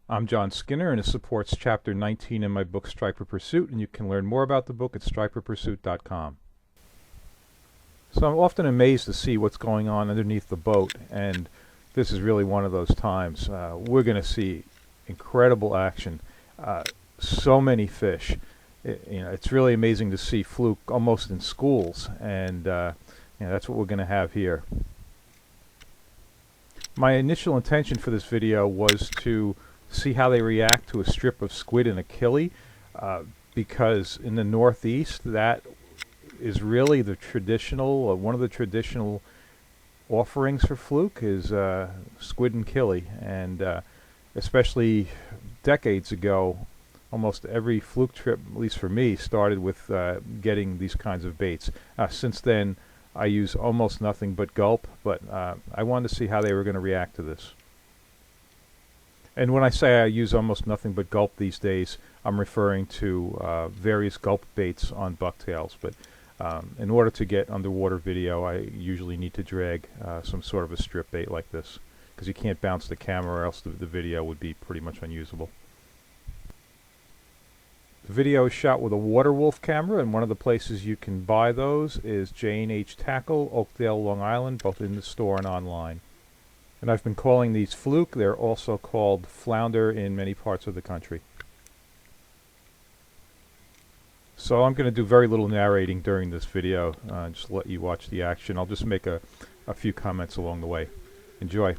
I'm John Skinner, and it supports Chapter 19 in my book Striper Pursuit, and you can learn more about the book at striperpursuit.com. So I'm often amazed to see what's going on underneath the boat, and this is really one of those times. We're going to see incredible action, so many fish. It's really amazing to see Fluke almost in schools, and that's what we're going to have here. My initial intention for this video was to see how they react to a strip of squid and achille, because in the Northeast that is really the traditional, one of the traditional offerings for Fluke is squid and achille, and especially decades ago, almost every Fluke trip, at least for me, started with getting these kinds of baits. Since then, I use almost nothing but gulp, but I wanted to see how they were going to react to this. And when I say I use almost nothing but gulp these days, I'm referring to various gulp baits on bucktails. But in order to get underwater video, I usually need to drag some sort of a strip bait like this, because you can't bounce the camera or else the video would be pretty much unusable. The video is shot with a Water Wolf camera, and one of the places you can buy those is J&H Tackle, Oakdale, Long Island, both in the store and online. And I've been calling these Fluke. They're also called Flounder in many parts of the country. So I'm going to do very little narrating during this video, just let you watch the action. I'll just make a few comments along the way. Enjoy.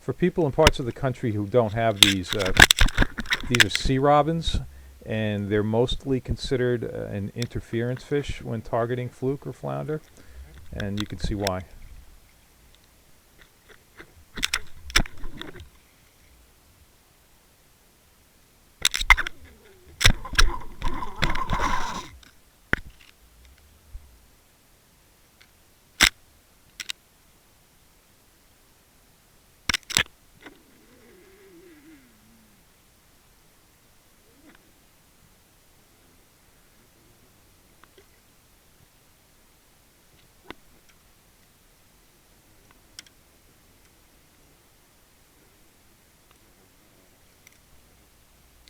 For people in parts of the country who don't have these are sea robins, and they're mostly considered an interference fish when targeting fluke or flounder, and you can see why.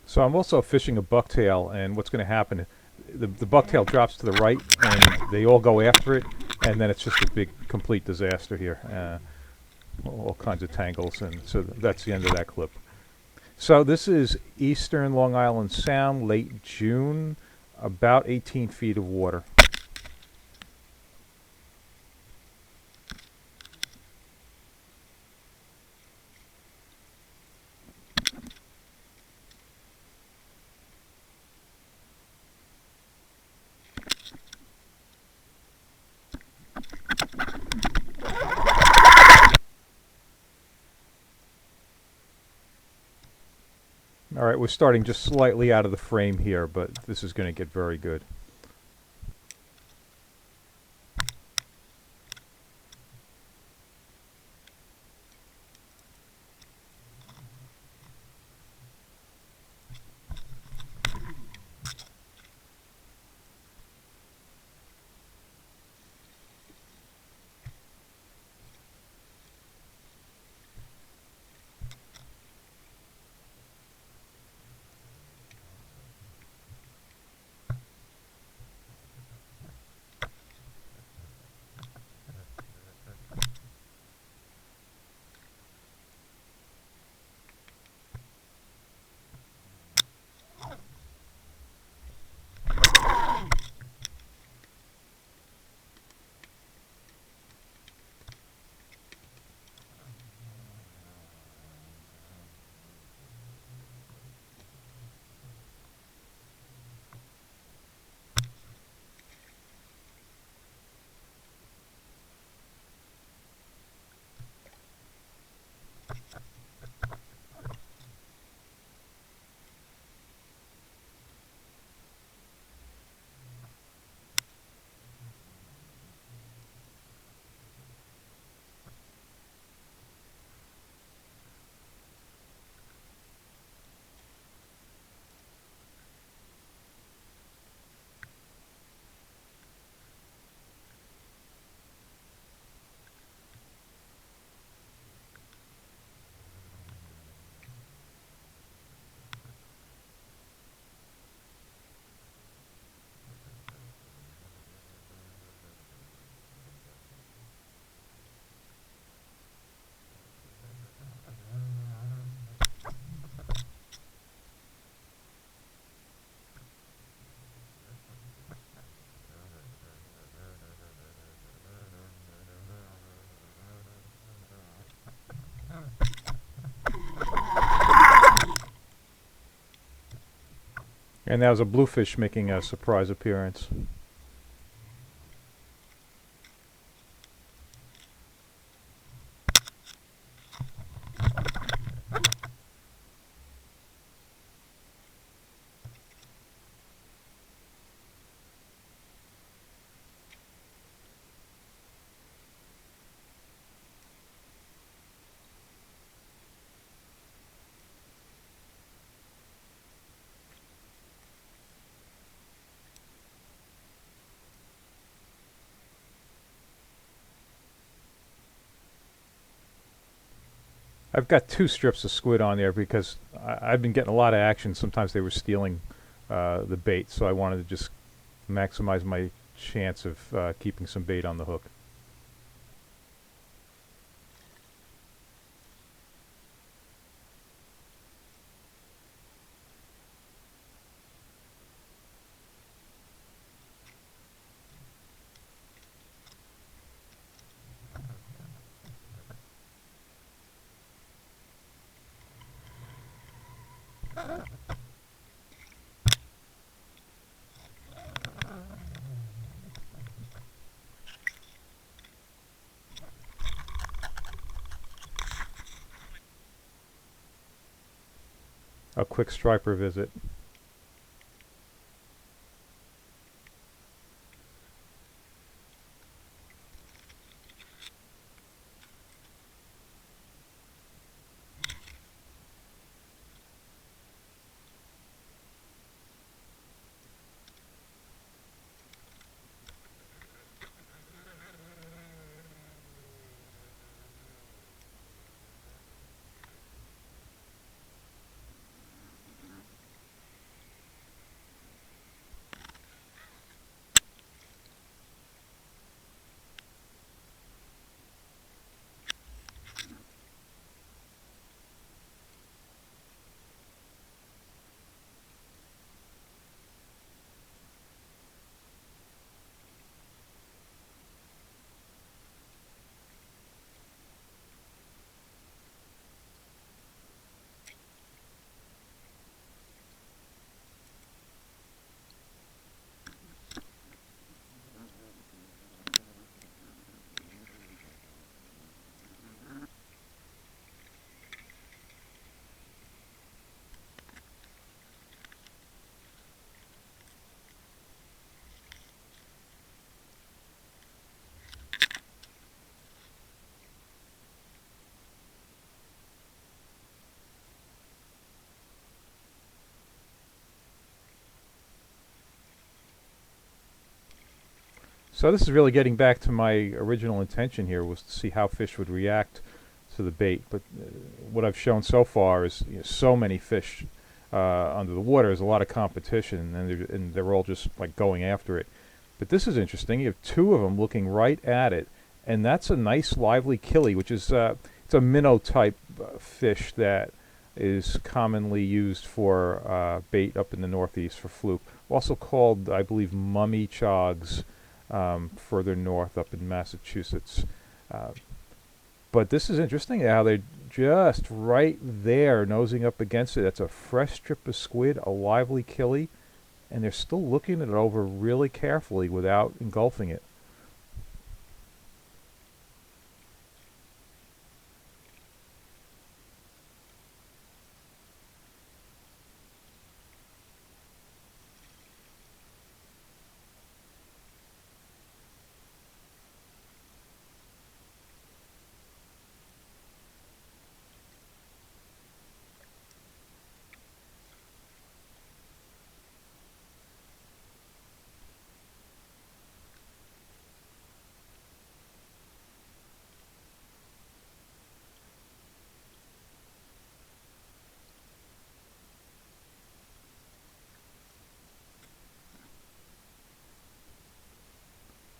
So I'm also fishing a bucktail, and what's going to happen, the bucktail drops to the right, and they all go after it, and then it's just a big, complete disaster here. All kinds of tangles, and so that's the end of that clip. So this is eastern Long Island Sound, late June, about 18 feet of water. Alright, we're starting just slightly out of the frame here, but this is going to get very good. And that was a bluefish making a surprise appearance. I've got 2 strips of squid on there because I've been getting a lot of action. Sometimes they were stealing the bait, so I wanted to just maximize my chance of keeping some bait on the hook. A quick striper visit. So this is really getting back to my original intention here, was to see how fish would react to the bait. But what I've shown so far is so many fish under the water. There's a lot of competition, and they're all just like going after it. But this is interesting. You have 2 of them looking right at it, and that's a nice lively killie, which is it's a minnow type fish that is commonly used for bait up in the Northeast for fluke. Also called, I believe, mummy chogs further north up in Massachusetts. But this is interesting how they're just right there nosing up against it. That's a fresh strip of squid, a lively killie, and they're still looking it over really carefully without engulfing it.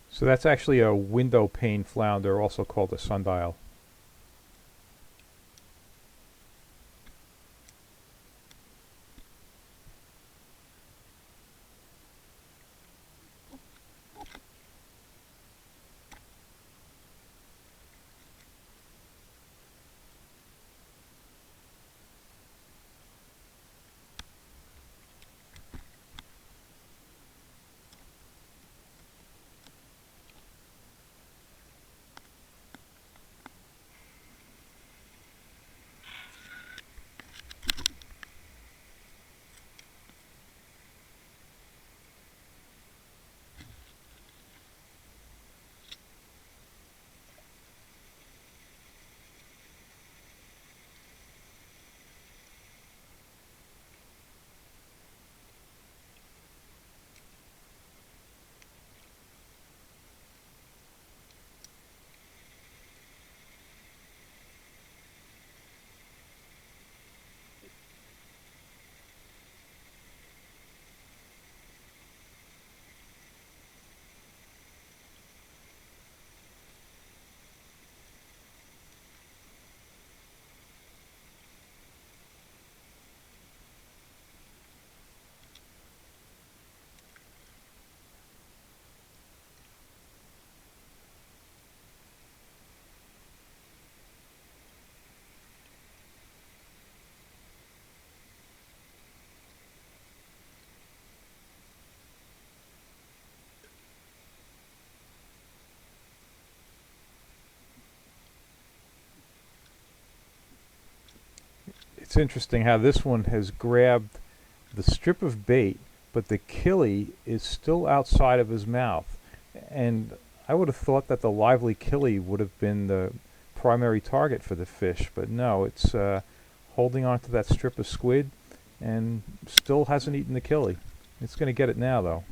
So that's actually a window pane flounder, also called a sundial. It's interesting how this one has grabbed the strip of bait, but the killie is still outside of his mouth. And I would have thought that the lively killie would have been the primary target for the fish, but no, it's holding on to that strip of squid and still hasn't eaten the killie. It's going to get it now, though.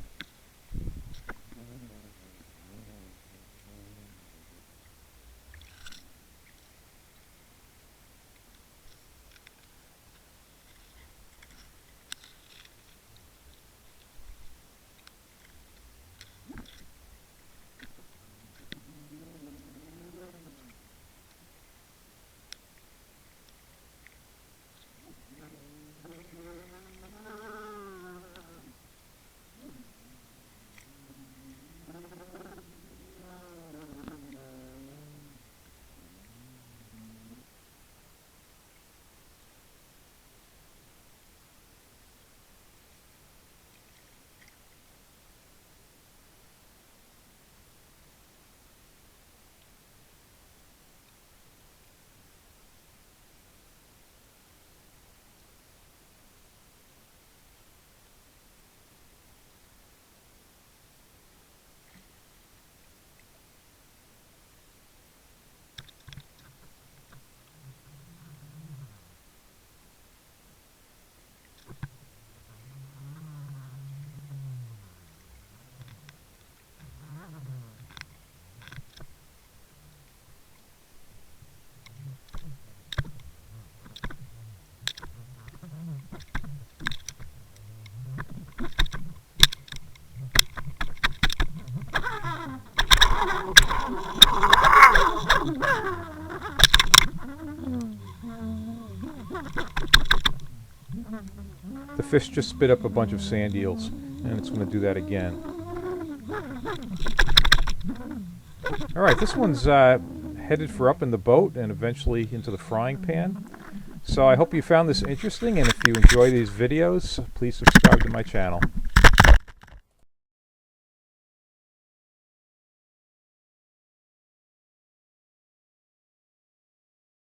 The fish just spit up a bunch of sand eels, and it's going to do that again. Alright, this one's headed for up in the boat and eventually into the frying pan. So I hope you found this interesting, and if you enjoy these videos, please subscribe to my channel.